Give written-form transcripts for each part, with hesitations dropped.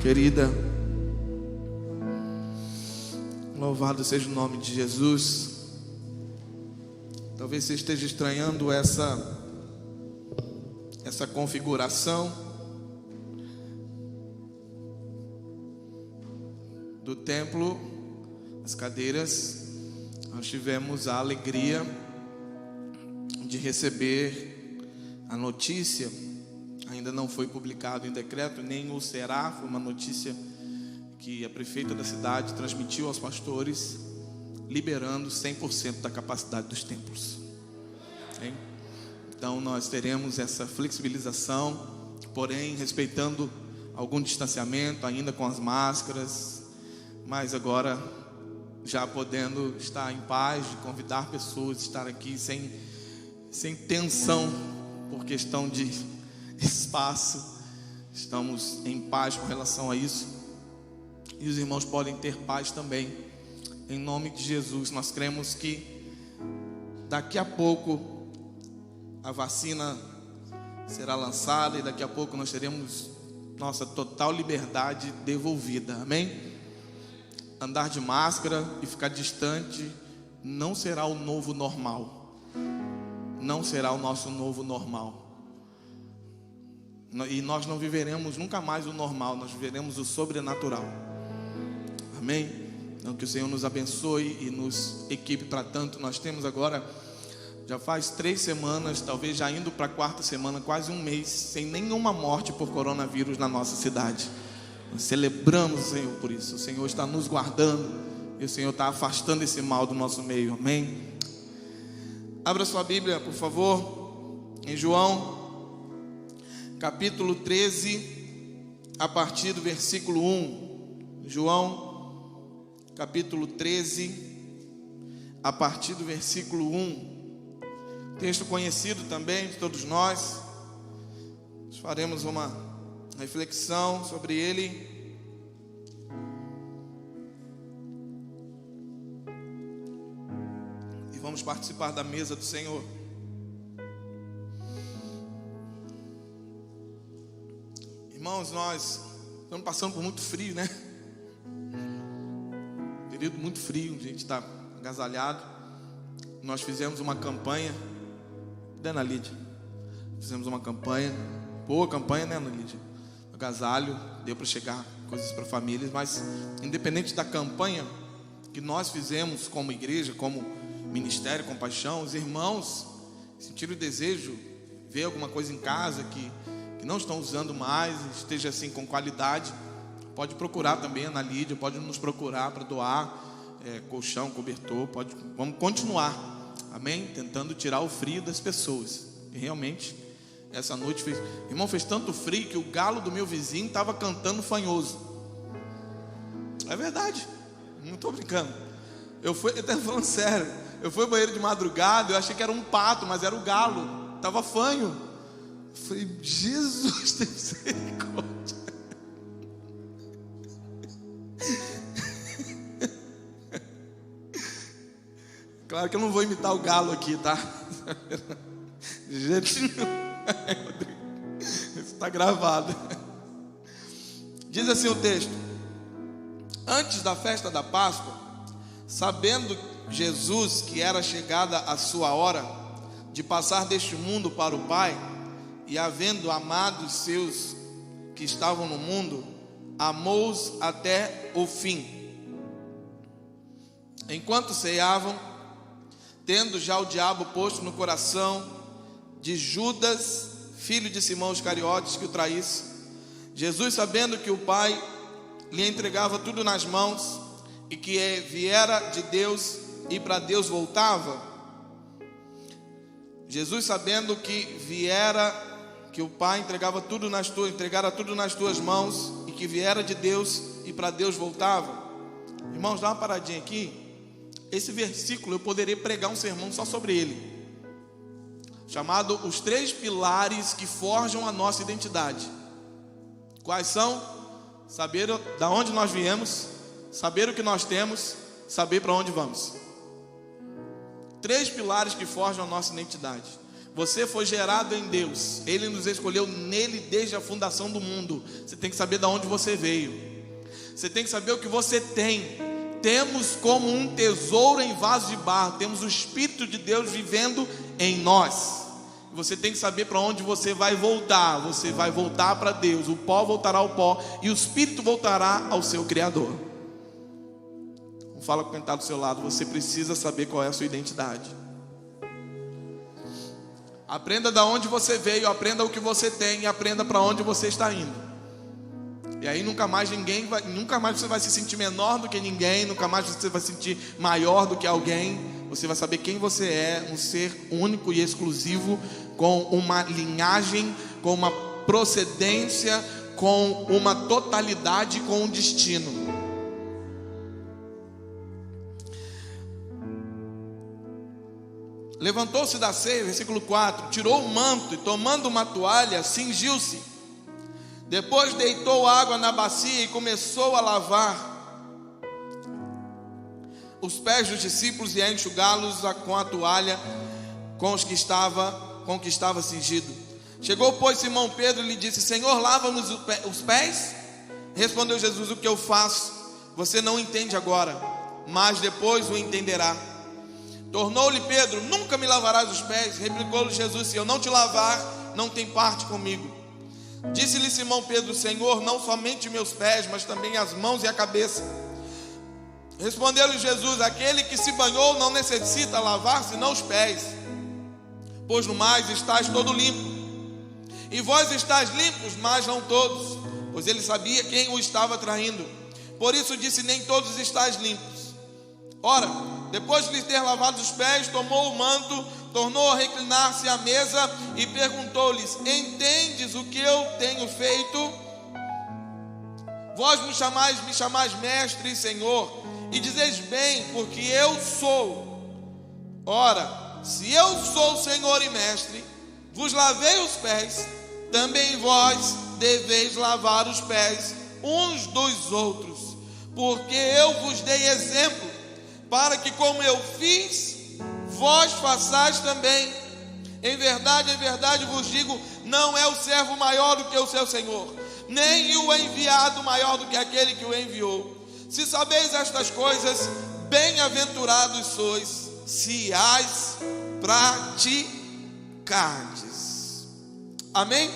querida. Louvado seja o nome de Jesus. Talvez você esteja estranhando essa configuração do templo, as cadeiras. Nós tivemos a alegria de receber a notícia. Ainda não foi publicado em decreto, nem o será. Foi uma notícia que a prefeita da cidade transmitiu aos pastores, liberando 100% da capacidade dos templos. Hein? Então nós teremos essa flexibilização, porém respeitando algum distanciamento, ainda com as máscaras, mas agora já podendo estar em paz, de convidar pessoas a estar aqui sem tensão por questão de espaço. Estamos em paz com relação a isso, e os irmãos podem ter paz também, em nome de Jesus. Nós cremos que daqui a pouco a vacina será lançada, e daqui a pouco nós teremos nossa total liberdade devolvida, amém? Andar de máscara e ficar distante não será o novo normal, não será o nosso novo normal. E nós não viveremos nunca mais o normal, nós viveremos o sobrenatural, amém? Então que o Senhor nos abençoe e nos equipe para tanto. Nós temos agora, já faz 3 semanas, talvez já indo para a 4ª semana, quase um mês, sem nenhuma morte por coronavírus na nossa cidade. Nós celebramos o Senhor por isso. O Senhor está nos guardando e o Senhor está afastando esse mal do nosso meio, amém? Abra sua Bíblia, por favor, em João capítulo 13, a partir do versículo 1. João capítulo 13, a partir do versículo 1. Texto conhecido também de todos nós. Nós faremos uma reflexão sobre ele. E vamos participar da mesa do Senhor. Irmãos, nós estamos passando por muito frio, né? Período muito frio, a gente está agasalhado. Nós fizemos uma campanha. Cadê a Ana Lídia? Fizemos uma campanha, boa campanha, né, Ana Lídia? Agasalho, deu para chegar coisas para famílias, mas independente da campanha que nós fizemos como igreja, como ministério Compaixão, os irmãos sentiram o desejo de ver alguma coisa em casa que não estão usando mais, esteja assim com qualidade, pode procurar também a Ana Lídia, pode nos procurar para doar colchão, cobertor, vamos continuar, amém? Tentando tirar o frio das pessoas. E realmente essa noite fez tanto frio que o galo do meu vizinho estava cantando fanhoso. É verdade, não estou brincando. Eu estou falando sério. Eu fui ao banheiro de madrugada, eu achei que era um pato, mas era o galo, estava fanho. Eu falei, Jesus, tem misericórdia. Claro que eu não vou imitar o galo aqui, tá? De jeito nenhum. Isso está gravado. Diz assim o texto: antes da festa da Páscoa, sabendo Jesus que era chegada a sua hora de passar deste mundo para o Pai, e havendo amado os seus que estavam no mundo, amou-os até o fim. Enquanto ceavam, tendo já o diabo posto no coração de Judas, filho de Simão Iscariotes, que o traísse, Jesus, sabendo que o Pai lhe entregava tudo nas mãos, e que viera de Deus e para Deus voltava, Jesus, sabendo que o Pai entregara tudo nas tuas mãos, e que viera de Deus e para Deus voltava. Irmãos, dá uma paradinha aqui. Esse versículo eu poderia pregar um sermão só sobre ele, chamado Os 3 Pilares que Forjam a Nossa Identidade. Quais são? Saber da onde nós viemos, saber o que nós temos, saber para onde vamos. 3 pilares que forjam a nossa identidade. Você foi gerado em Deus. Ele nos escolheu nele desde a fundação do mundo. Você tem que saber de onde você veio. Você tem que saber o que você tem. Temos como um tesouro em vaso de barro. Temos o Espírito de Deus vivendo em nós. Você tem que saber para onde você vai voltar. Você vai voltar para Deus. O pó voltará ao pó e o Espírito voltará ao seu Criador. Fala com quem está do seu lado. Você precisa saber qual é a sua identidade. Aprenda de onde você veio, aprenda o que você tem e aprenda para onde você está indo. E aí nunca mais você vai se sentir menor do que ninguém, nunca mais você vai se sentir maior do que alguém. Você vai saber quem você é, um ser único e exclusivo, com uma linhagem, com uma procedência, com uma totalidade, com um destino. Levantou-se da ceia, versículo 4, tirou o manto e tomando uma toalha, cingiu-se. Depois deitou água na bacia e começou a lavar os pés dos discípulos e a enxugá-los com a toalha com que estava cingido. Chegou, pois, Simão Pedro e lhe disse: Senhor, lava-nos os pés? Respondeu Jesus: o que eu faço você não entende agora, mas depois o entenderá. Tornou-lhe Pedro: nunca me lavarás os pés. Replicou-lhe Jesus: se eu não te lavar, não tem parte comigo. Disse-lhe Simão Pedro: Senhor, não somente meus pés, mas também as mãos e a cabeça. Respondeu-lhe Jesus: aquele que se banhou não necessita lavar senão os pés, pois no mais estáis todo limpo. E vós estáis limpos, mas não todos, pois ele sabia quem o estava traindo. Por isso disse: nem todos estáis limpos. Ora, depois de lhes ter lavado os pés, tomou o manto, tornou a reclinar-se à mesa e perguntou-lhes: entendes o que eu tenho feito? Vós me chamais mestre e Senhor, e dizeis bem, porque eu sou. Ora, se eu sou Senhor e mestre, vos lavei os pés, também vós deveis lavar os pés uns dos outros, porque eu vos dei exemplo, para que como eu fiz, vós façais também. Em verdade vos digo, não é o servo maior do que o seu Senhor, nem o enviado maior do que aquele que o enviou. Se sabeis estas coisas, bem-aventurados sois, se as praticardes. Amém?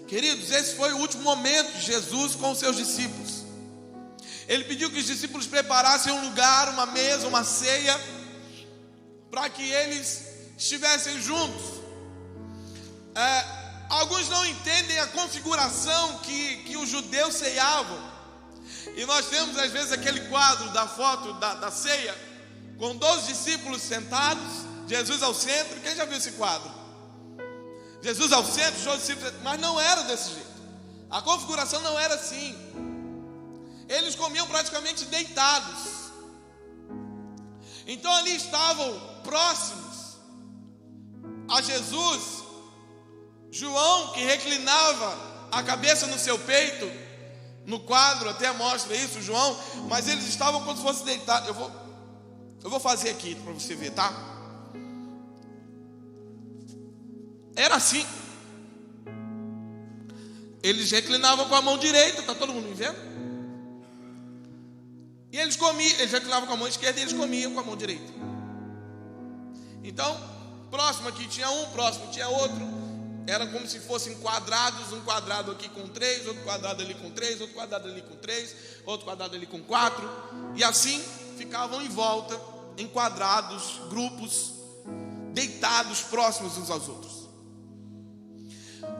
Queridos, esse foi o último momento de Jesus com os seus discípulos. Ele pediu que os discípulos preparassem um lugar, uma mesa, uma ceia, para que eles estivessem juntos. Alguns não entendem a configuração que os judeus ceiavam. E nós temos às vezes aquele quadro da foto da ceia, com 12 discípulos sentados, Jesus ao centro. Quem já viu esse quadro? Jesus ao centro, 12 discípulos, mas não era desse jeito. A configuração não era assim. Eles comiam praticamente deitados. Então ali estavam próximos a Jesus João, que reclinava a cabeça no seu peito. No quadro até mostra isso, João. Mas eles estavam como se fosse deitados. Eu vou fazer aqui para você ver, tá? Era assim. Eles reclinavam com a mão direita. Está todo mundo me vendo? E eles comiam, eles reclinavam com a mão esquerda e eles comiam com a mão direita. Então, próximo aqui tinha um, próximo tinha outro. Era como se fossem quadrados, um quadrado aqui com 3, outro quadrado ali com 3, outro quadrado ali com 3, outro quadrado ali com 4. E assim ficavam em volta, em quadrados, grupos, deitados próximos uns aos outros.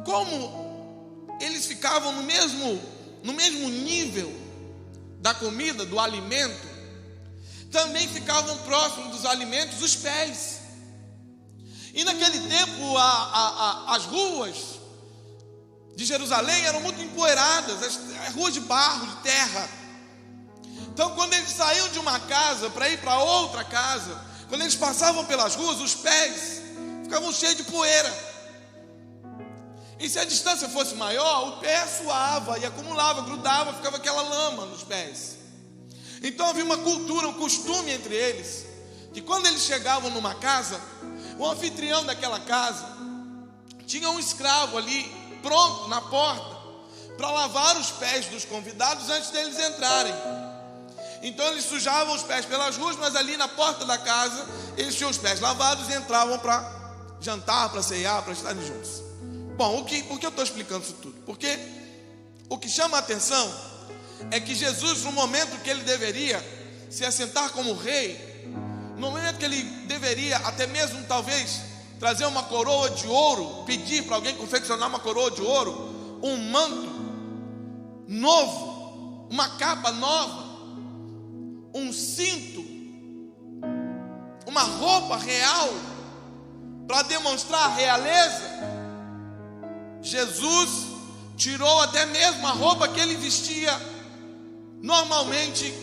Como eles ficavam no mesmo nível da comida, do alimento, também ficavam próximos dos alimentos os pés. E naquele tempo as ruas de Jerusalém eram muito empoeiradas, as ruas de barro, de terra. Então quando eles saíam de uma casa para ir para outra casa, quando eles passavam pelas ruas, os pés ficavam cheios de poeira. E se a distância fosse maior, o pé suava e acumulava, grudava, ficava aquela lama nos pés. Então havia uma cultura, um costume entre eles, que quando eles chegavam numa casa, O anfitrião daquela casa tinha um escravo ali, pronto, na porta, para lavar os pés dos convidados antes deles entrarem. Então eles sujavam os pés pelas ruas, mas ali na porta da casa, eles tinham os pés lavados e entravam para jantar, para ceiar, para estarem juntos. Bom, por que eu estou explicando isso tudo? Porque o que chama a atenção é que Jesus, no momento que ele deveria se assentar como rei, no momento que ele deveria até mesmo talvez trazer uma coroa de ouro, pedir para alguém confeccionar uma coroa de ouro, um manto novo, uma capa nova, um cinto, uma roupa real para demonstrar a realeza, Jesus tirou até mesmo a roupa que ele vestia normalmente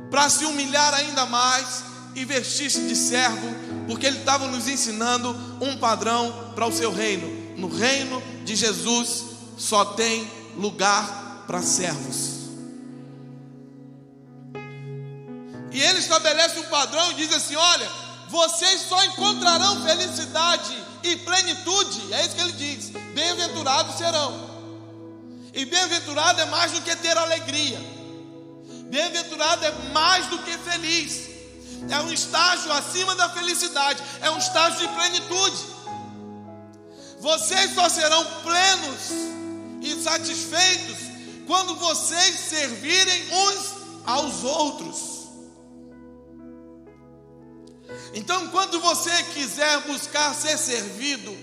para se humilhar ainda mais e vestir-se de servo, porque ele estava nos ensinando um padrão para o seu reino. No reino de Jesus só tem lugar para servos. E ele estabelece um padrão e diz assim: olha, vocês só encontrarão felicidade e plenitude, é isso que ele diz, bem-aventurados serão. E bem-aventurado é mais do que ter alegria, bem-aventurado é mais do que feliz, é um estágio acima da felicidade, é um estágio de plenitude. Vocês só serão plenos e satisfeitos quando vocês servirem uns aos outros. Então, quando você quiser buscar ser servido,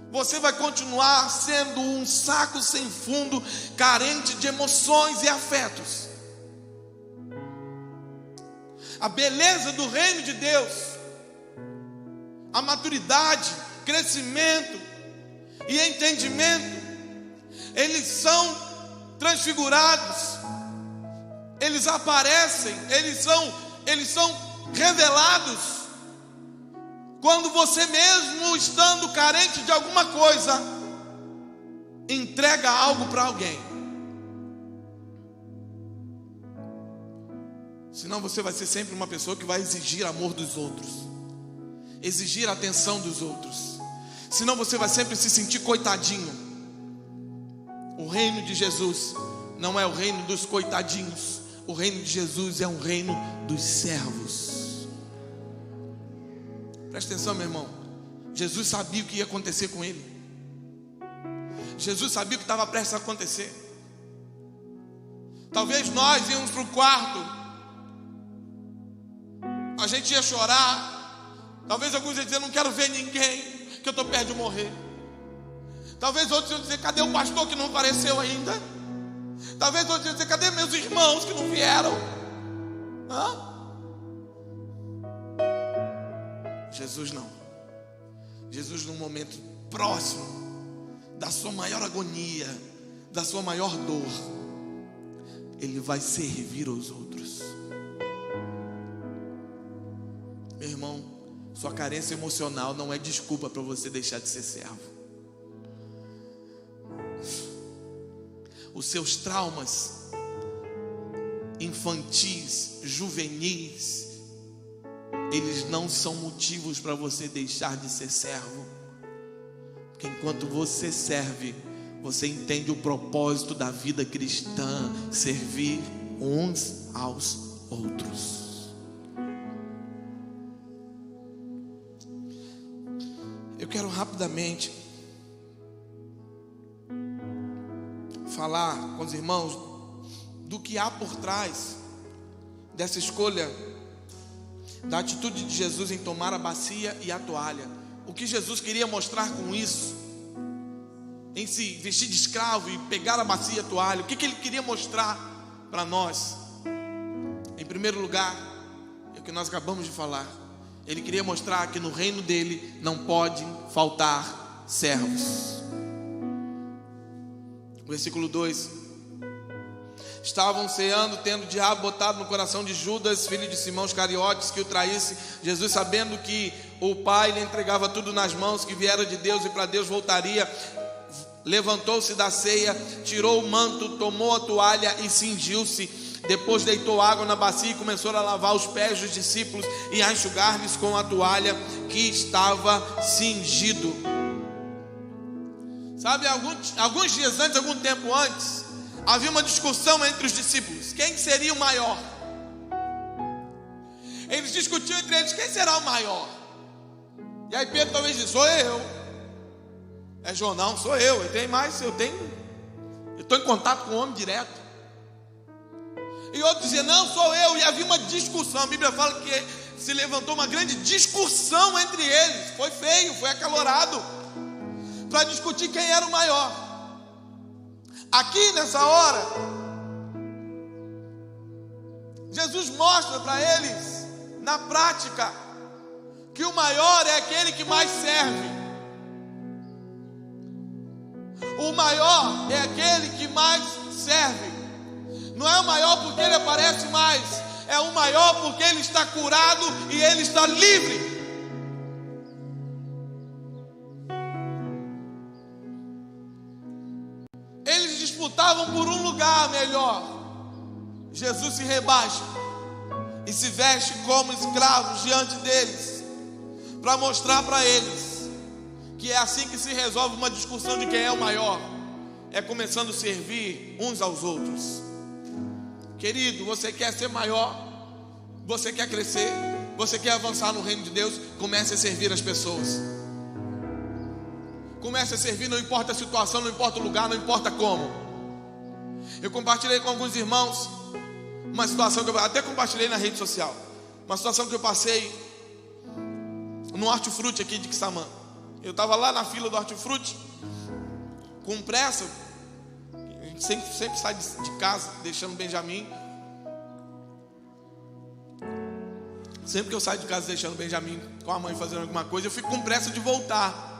você vai continuar sendo um saco sem fundo, carente de emoções e afetos. A beleza do reino de Deus, a maturidade, crescimento e entendimento, eles são transfigurados, eles aparecem, eles são revelados quando você mesmo, estando carente de alguma coisa, entrega algo para alguém. Senão você vai ser sempre uma pessoa que vai exigir amor dos outros, exigir atenção dos outros. Senão você vai sempre se sentir coitadinho. O reino de Jesus não é o reino dos coitadinhos. O reino de Jesus é um reino dos servos. Presta atenção, meu irmão. Jesus sabia o que ia acontecer com ele. Jesus sabia o que estava prestes a acontecer. Talvez nós íamos para o quarto, a gente ia chorar. Talvez alguns iam dizer: não quero ver ninguém, que eu estou perto de morrer. Talvez outros iam dizer: cadê o pastor que não apareceu ainda? Talvez outros iam dizer: cadê meus irmãos que não vieram? Jesus não. Jesus, num momento próximo da sua maior agonia, da sua maior dor, ele vai servir aos outros. Meu irmão, sua carência emocional não é desculpa para você deixar de ser servo. Os seus traumas infantis, juvenis, eles não são motivos para você deixar de ser servo. Porque enquanto você serve, você entende o propósito da vida cristã: servir uns aos outros. Eu quero rapidamente falar com os irmãos do que há por trás dessa escolha, da atitude de Jesus em tomar a bacia e a toalha. O que Jesus queria mostrar com isso, em se vestir de escravo e pegar a bacia e a toalha, o que ele queria mostrar para nós? Em primeiro lugar, é o que nós acabamos de falar. Ele queria mostrar que no reino dele não pode faltar servos. Versículo 2: estavam ceando, tendo o diabo botado no coração de Judas, filho de Simão Iscariotes, que o traísse. Jesus, sabendo que o Pai lhe entregava tudo nas mãos, que viera de Deus e para Deus voltaria, levantou-se da ceia, tirou o manto, tomou a toalha e cingiu-se. Depois deitou água na bacia e começou a lavar os pés dos discípulos e a enxugar-lhes com a toalha que estava cingido. Sabe, alguns dias antes, algum tempo antes, havia uma discussão entre os discípulos. Quem seria o maior? Eles discutiam entre eles, quem será o maior? E aí Pedro talvez disse, sou eu. É João, não, sou eu. Eu estou em contato com o homem direto. E outros diziam, não, sou eu. E havia uma discussão. A Bíblia fala que se levantou uma grande discussão entre eles. Foi feio, foi acalorado, para discutir quem era o maior. Aqui nessa hora, Jesus mostra para eles, na prática, que o maior é aquele que mais serve. O maior é aquele que mais serve. Não é o maior porque ele aparece mais, é o maior porque ele está curado e ele está livre. Eles disputavam por um lugar melhor. Jesus se rebaixa e se veste como escravos diante deles, para mostrar para eles que é assim que se resolve uma discussão de quem é o maior, é começando a servir uns aos outros. Querido, você quer ser maior, você quer crescer, você quer avançar no reino de Deus, comece a servir as pessoas. Comece a servir, não importa a situação, não importa o lugar, não importa como. Eu compartilhei com alguns irmãos uma situação que eu até compartilhei na rede social. Uma situação que eu passei no hortifruti aqui de Quissamã. Eu estava lá na fila do hortifruti, com pressa. A gente sempre sai de casa, deixando Benjamin. Sempre que eu saio de casa deixando Benjamin com a mãe fazendo alguma coisa, eu fico com pressa de voltar.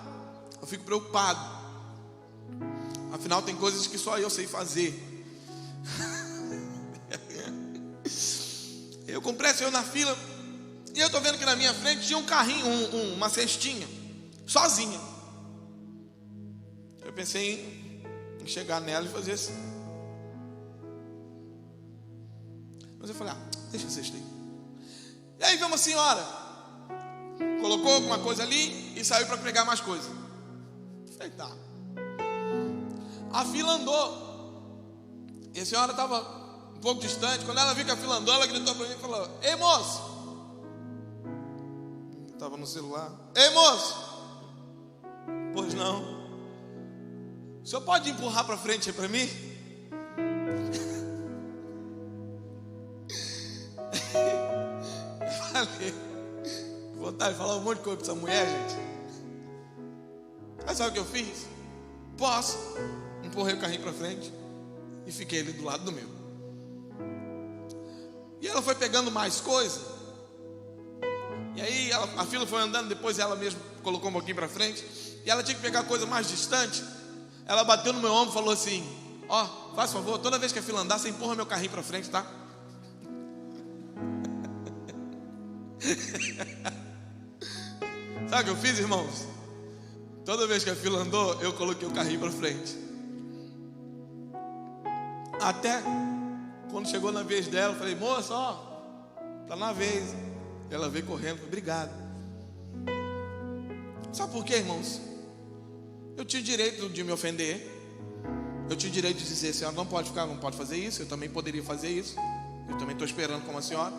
Eu fico preocupado. Afinal, tem coisas que só eu sei fazer. Eu com pressa, eu na fila, e eu estou vendo que na minha frente tinha um carrinho, uma cestinha, sozinha. Eu pensei em chegar nela e fazer assim. Mas eu falei, deixa a cesta aí. E aí veio uma senhora, colocou alguma coisa ali e saiu para pegar mais coisa. Falei, tá. A fila andou. E a senhora estava um pouco distante. Quando ela viu que a fila andou, ela gritou para mim e falou, ei moço. Estava no celular. Ei moço. Pois não. O senhor pode empurrar para frente aí para mim? Falei, vontade de falar um monte de coisa para essa mulher, gente. Mas sabe o que eu fiz? Posso. Empurrei o carrinho para frente e fiquei ali do lado do meu. E ela foi pegando mais coisa. E aí a fila foi andando, depois ela mesma colocou um pouquinho para frente. E ela tinha que pegar coisa mais distante. Ela bateu no meu ombro e falou assim, faz favor, toda vez que a fila andar, você empurra meu carrinho para frente, tá? Sabe o que eu fiz, irmãos? Toda vez que a fila andou, eu coloquei o carrinho para frente. Até quando chegou na vez dela, eu falei, moça, tá na vez. Ela veio correndo, falei, obrigado. Sabe por quê, irmãos? Eu tinha direito de me ofender. Eu tinha direito de dizer, a senhora não pode ficar, não pode fazer isso. Eu também poderia fazer isso. Eu também estou esperando como a senhora.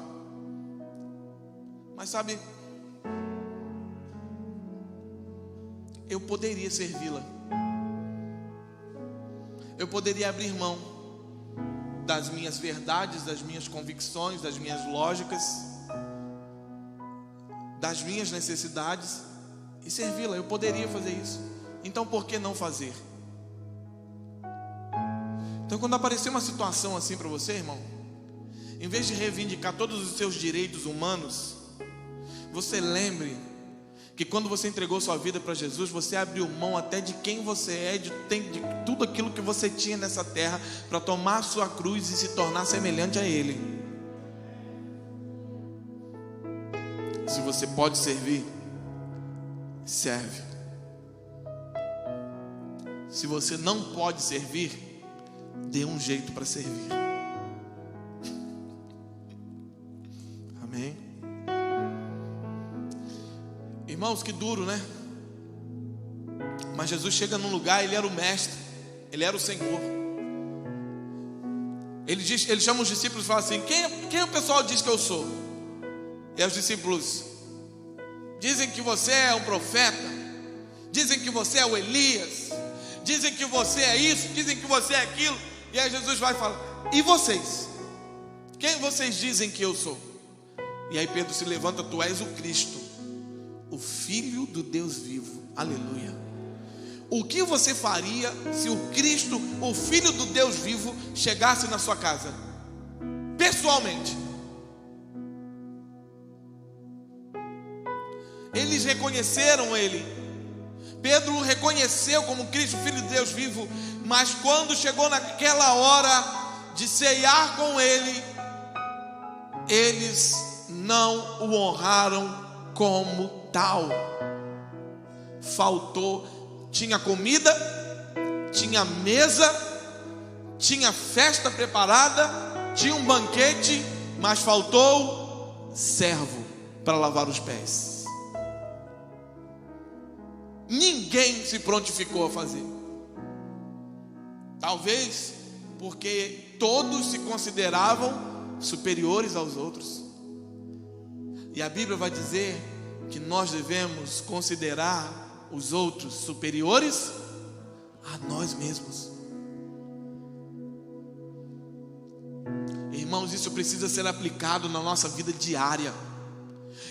Mas sabe, eu poderia servi-la. Eu poderia abrir mão das minhas verdades, das minhas convicções, das minhas lógicas, das minhas necessidades e servi-la. Eu poderia fazer isso. Então por que não fazer? Então quando aparecer uma situação assim para você, irmão, em vez de reivindicar todos os seus direitos humanos, você lembre que quando você entregou sua vida para Jesus, você abriu mão até de quem você é, de tudo aquilo que você tinha nessa terra, para tomar a sua cruz e se tornar semelhante a Ele. Se você pode servir, serve. Se você não pode servir, dê um jeito para servir. Irmãos, que duro, né? Mas Jesus chega num lugar, ele era o mestre, ele era o Senhor. Ele chama os discípulos e fala assim: quem o pessoal diz que eu sou? E aí os discípulos: dizem que você é um profeta, dizem que você é o Elias, dizem que você é isso, dizem que você é aquilo. E aí Jesus vai falar: e vocês? Quem vocês dizem que eu sou? E aí Pedro se levanta: tu és o Cristo, o Filho do Deus vivo. Aleluia. O que você faria se o Cristo, o Filho do Deus vivo, chegasse na sua casa? Pessoalmente. Eles reconheceram ele. Pedro o reconheceu como Cristo, Filho de Deus vivo. Mas quando chegou naquela hora de ceiar com ele, eles não o honraram como tal. Faltou. Tinha comida, tinha mesa, tinha festa preparada, tinha um banquete, mas faltou servo para lavar os pés. Ninguém se prontificou a fazer. Talvez porque todos se consideravam superiores aos outros. E a Bíblia vai dizer que nós devemos considerar os outros superiores a nós mesmos. Irmãos, isso precisa ser aplicado na nossa vida diária.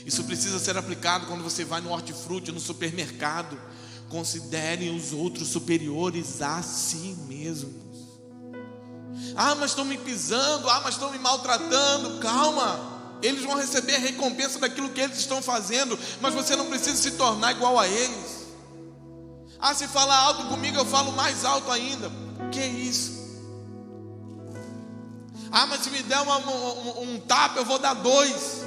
Isso precisa ser aplicado quando você vai no hortifruti, no supermercado. Considere os outros superiores a si mesmos. Ah, mas estão me pisando, mas estão me maltratando. Calma. Eles vão receber a recompensa daquilo que eles estão fazendo, mas você não precisa se tornar igual a eles. Se falar alto comigo, eu falo mais alto ainda. Que isso? Mas se me der um tapa, eu vou dar 2.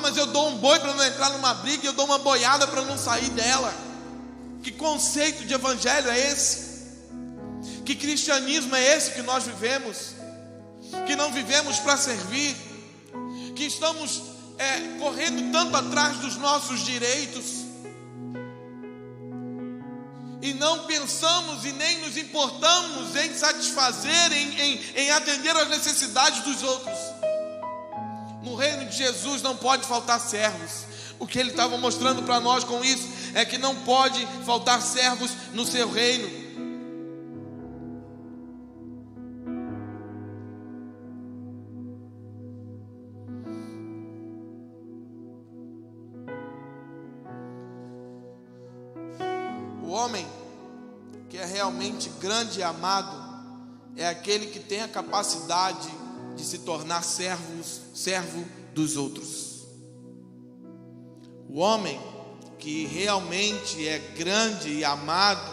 Mas eu dou um boi para não entrar numa briga, e eu dou uma boiada para não sair dela. Que conceito de evangelho é esse? Que cristianismo é esse que nós vivemos? Que não vivemos para servir, que estamos correndo tanto atrás dos nossos direitos, e não pensamos e nem nos importamos em satisfazer, em atender às necessidades dos outros. No reino de Jesus não pode faltar servos. O que ele estava mostrando para nós com isso é que não pode faltar servos no seu reino. O homem que é realmente grande e amado é aquele que tem a capacidade de se tornar servo dos outros. O homem que realmente é grande e amado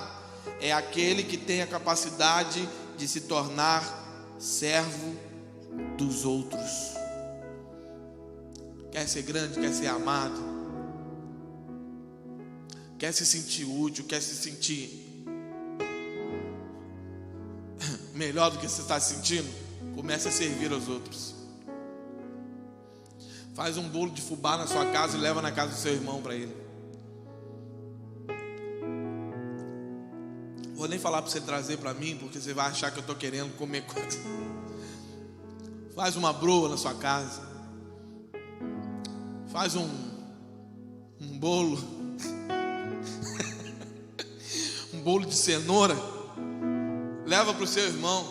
é aquele que tem a capacidade de se tornar servo dos outros. Quer ser grande, quer ser amado, quer se sentir útil, quer se sentir melhor do que você está se sentindo? Comece a servir aos outros. Faz um bolo de fubá na sua casa e leva na casa do seu irmão para ele. Vou nem falar para você trazer para mim, porque você vai achar que eu estou querendo comer coisa. Faz uma broa na sua casa. Faz um bolo. Um bolo de cenoura. Leva para o seu irmão.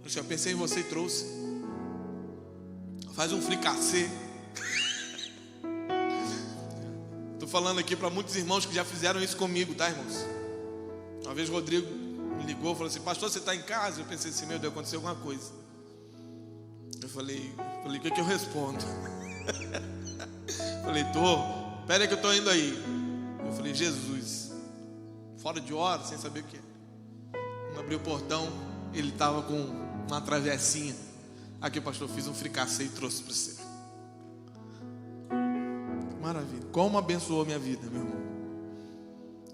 Eu já pensei em você e trouxe. Faz um fricassê. Estou falando aqui para muitos irmãos que já fizeram isso comigo, tá, irmãos? Uma vez o Rodrigo me ligou e falou assim: pastor, você está em casa? Eu pensei assim: meu Deus, aconteceu alguma coisa. Eu falei, o que eu respondo? Falei, espera aí que eu estou indo aí. Eu falei, Jesus, fora de hora, sem saber o que. Quando abri o portão, ele estava com uma travessinha. Aqui, pastor, fiz um fricassê e trouxe para você. Maravilha. Como abençoou minha vida, meu irmão.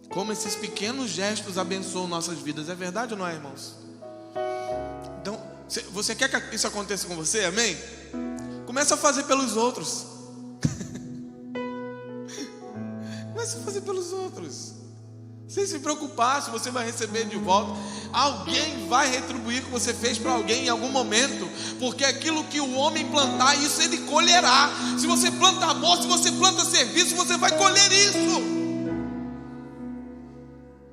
Como esses pequenos gestos abençoam nossas vidas. É verdade ou não é, irmãos? Então, você quer que isso aconteça com você? Amém? Começa a fazer pelos outros. se preocupar se você vai receber de volta. Alguém vai retribuir o que você fez para alguém em algum momento, porque aquilo que o homem plantar, isso ele colherá. Se você planta amor, se você planta serviço, você vai colher isso.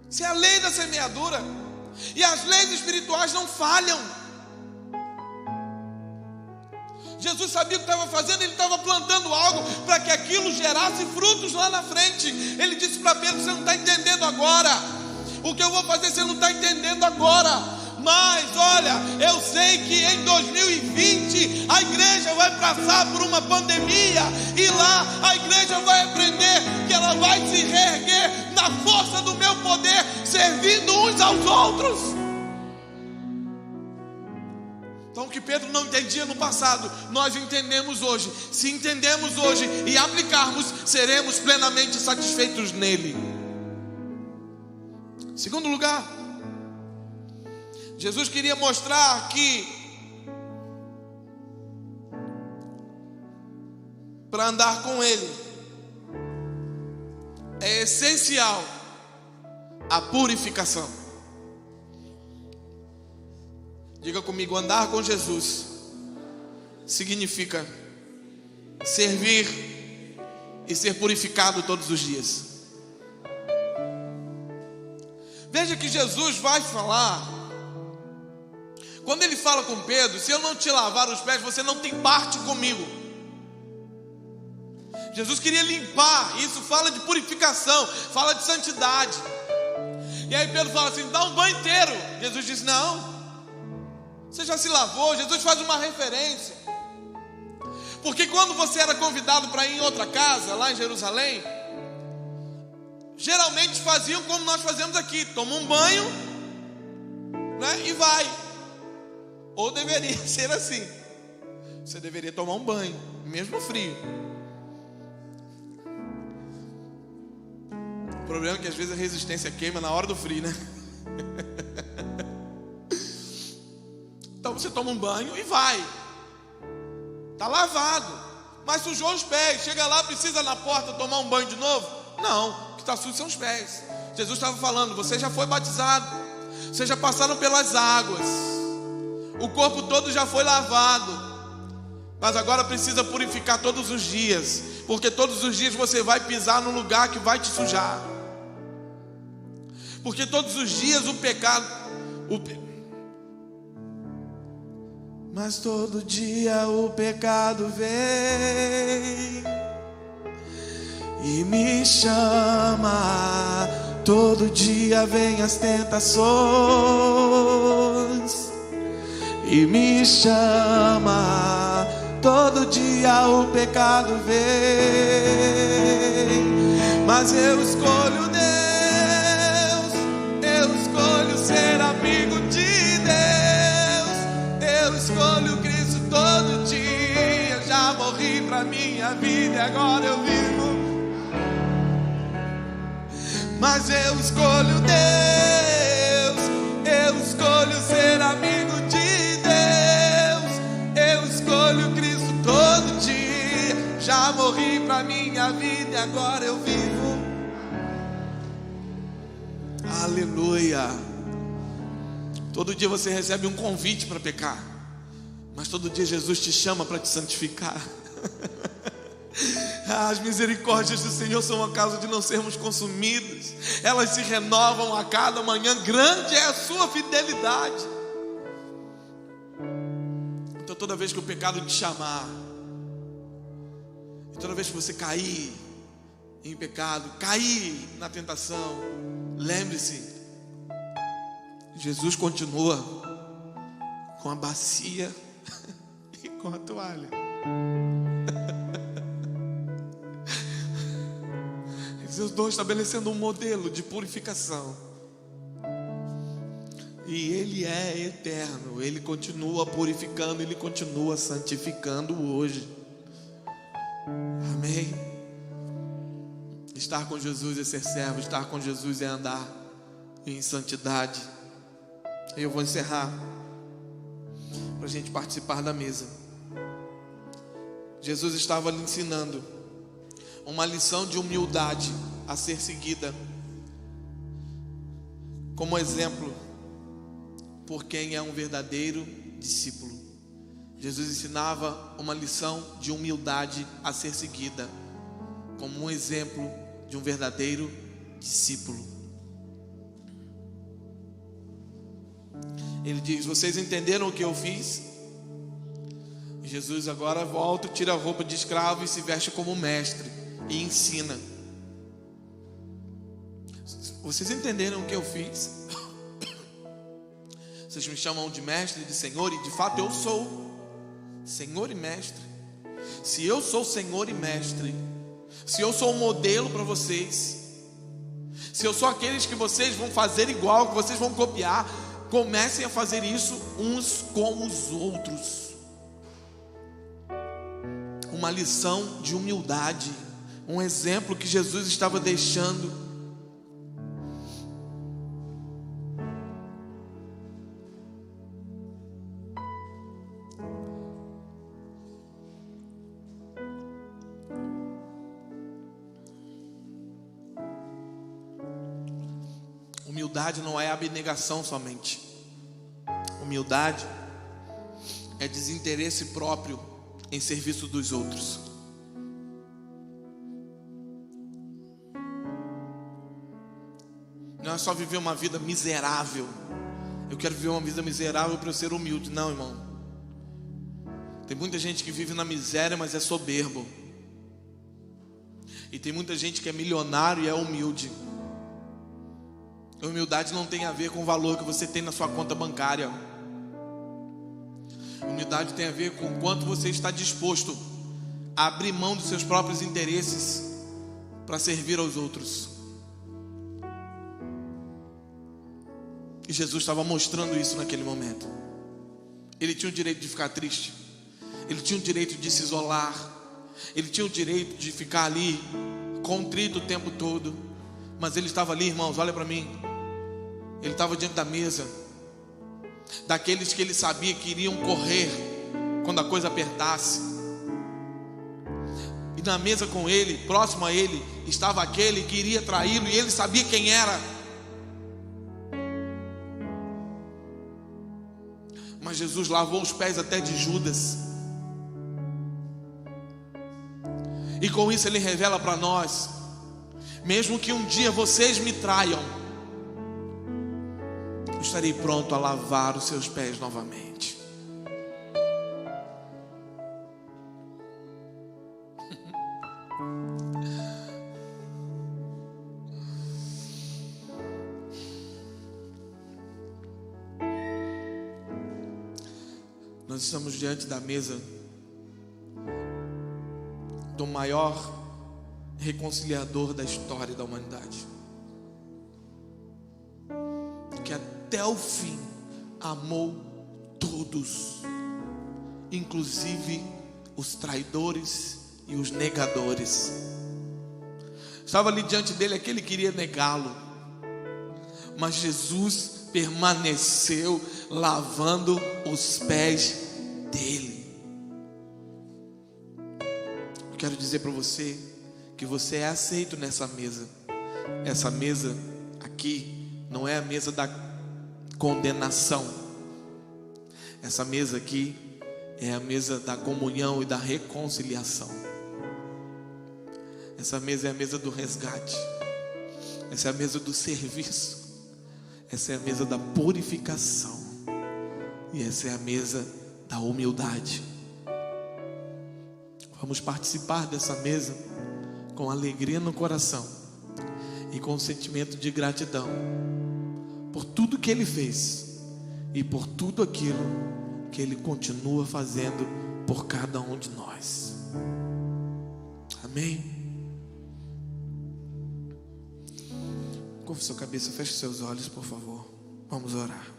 Isso é a lei da semeadura. E as leis espirituais não falham. Jesus sabia o que estava fazendo, ele estava plantando algo para que aquilo gerasse frutos lá na frente. Ele disse para Pedro: você não está entendendo agora. O que eu vou fazer você não está entendendo agora. Mas olha, eu sei que em 2020 a igreja vai passar por uma pandemia, e lá a igreja vai aprender que ela vai se reerguer na força do meu poder, servindo uns aos outros. Então o que Pedro não entendia no passado, nós entendemos hoje. Se entendemos hoje e aplicarmos, seremos plenamente satisfeitos nele. Segundo lugar, Jesus queria mostrar que para andar com ele é essencial a purificação. Diga comigo: andar com Jesus significa servir e ser purificado todos os dias. Veja que Jesus vai falar, quando ele fala com Pedro: se eu não te lavar os pés, você não tem parte comigo. Jesus queria limpar, isso fala de purificação, fala de santidade. E aí Pedro fala assim: dá um banho inteiro. Jesus diz: não, você já se lavou. Jesus faz uma referência, porque quando você era convidado para ir em outra casa, lá em Jerusalém, geralmente faziam como nós fazemos aqui: toma um banho, né, e vai. Ou deveria ser assim: você deveria tomar um banho, mesmo frio. O problema é que às vezes a resistência queima na hora do frio, né? Então você toma um banho e vai, está lavado, mas sujou os pés. Chega lá, precisa na porta tomar um banho de novo? Não, o que está sujo são os pés. Jesus estava falando: você já foi batizado, vocês já passaram pelas águas, o corpo todo já foi lavado, mas agora precisa purificar todos os dias, porque todos os dias você vai pisar num lugar que vai te sujar. Porque todos os dias o pecado, mas todo dia o pecado vem e me chama. Todo dia vem as tentações e me chama. Todo dia o pecado vem, mas eu escolho Deus. Eu escolho ser amigo de Deus. Eu escolho Cristo todo dia. Eu já morri pra minha vida e agora eu vivo. Mas eu escolho Deus. Eu escolho ser amigo de Deus. Eu escolho Cristo todo dia. Já morri pra minha vida e agora eu vivo. Aleluia. Todo dia você recebe um convite para pecar, mas todo dia Jesus te chama para te santificar. As misericórdias do Senhor são a causa de não sermos consumidos. Elas se renovam a cada manhã. Grande é a sua fidelidade. Então toda vez que o pecado te chamar, e toda vez que você cair em pecado, cair na tentação, lembre-se, Jesus continua com a bacia e com a toalha. Eles estão estabelecendo um modelo de purificação. E Ele é eterno. Ele continua purificando, Ele continua santificando hoje. Amém? Estar com Jesus é ser servo. Estar com Jesus é andar em santidade. E eu vou encerrar, para a gente participar da mesa. Jesus estava lhe ensinando uma lição de humildade a ser seguida. como exemplo por quem é um verdadeiro discípulo. Jesus ensinava uma lição de humildade a ser seguida, como um exemplo de um verdadeiro discípulo. Ele diz: vocês entenderam o que eu fiz? Jesus agora volta, tira a roupa de escravo e se veste como mestre e ensina. Vocês entenderam o que eu fiz? Vocês me chamam de mestre, de senhor, e de fato eu sou senhor e mestre. Se eu sou senhor e mestre, se eu sou um modelo para vocês, se eu sou aqueles que vocês vão fazer igual, que vocês vão copiar, comecem a fazer isso uns com os outros. Uma lição de humildade, um exemplo que Jesus estava deixando. Humildade não é abnegação somente. Humildade é desinteresse próprio em serviço dos outros. Não é só viver uma vida miserável. Eu quero viver uma vida miserável para eu ser humilde. Não, irmão. Tem muita gente que vive na miséria, mas é soberbo. E tem muita gente que é milionário e é humilde. Humildade não tem a ver com o valor que você tem na sua conta bancária. Humildade tem a ver com o quanto você está disposto a abrir mão dos seus próprios interesses para servir aos outros. E Jesus estava mostrando isso naquele momento. Ele tinha o direito de ficar triste. Ele tinha o direito de se isolar. Ele tinha o direito de ficar ali contrito o tempo todo. Mas ele estava ali, irmãos, olha para mim. Ele estava diante da mesa daqueles que ele sabia que iriam correr quando a coisa apertasse. E na mesa com ele, próximo a ele, estava aquele que iria traí-lo, e ele sabia quem era. Mas Jesus lavou os pés até de Judas. E com isso ele revela para nós: mesmo que um dia vocês me traiam, eu estarei pronto a lavar os seus pés novamente. Nós estamos diante da mesa do maior reconciliador da história da humanidade, que até o fim amou todos, inclusive os traidores e os negadores. Estava ali diante dele aquele que queria negá-lo, mas Jesus permaneceu lavando os pés dele. Eu quero dizer para você que você é aceito nessa mesa. Essa mesa aqui não é a mesa da condenação. Essa mesa aqui é a mesa da comunhão e da reconciliação. Essa mesa é a mesa do resgate. Essa é a mesa do serviço. Essa é a mesa da purificação. E essa é a mesa da humildade. Vamos participar dessa mesa com alegria no coração e com um sentimento de gratidão por tudo que Ele fez e por tudo aquilo que Ele continua fazendo por cada um de nós. Amém? Curva sua cabeça, feche seus olhos, por favor. Vamos orar.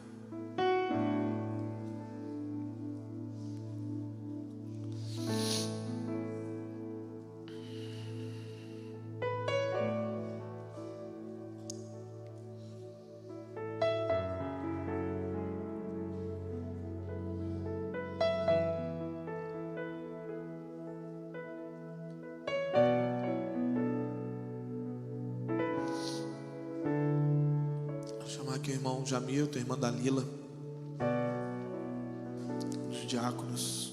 Aqui o irmão Jamilton, a irmã Dalila, os diáconos.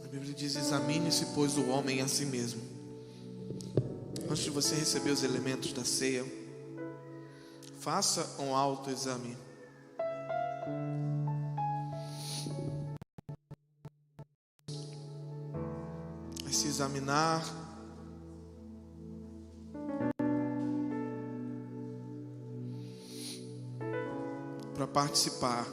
A Bíblia diz: examine-se, pois, o homem a si mesmo. Antes de você receber os elementos da ceia, faça um autoexame. Vai se examinar para participar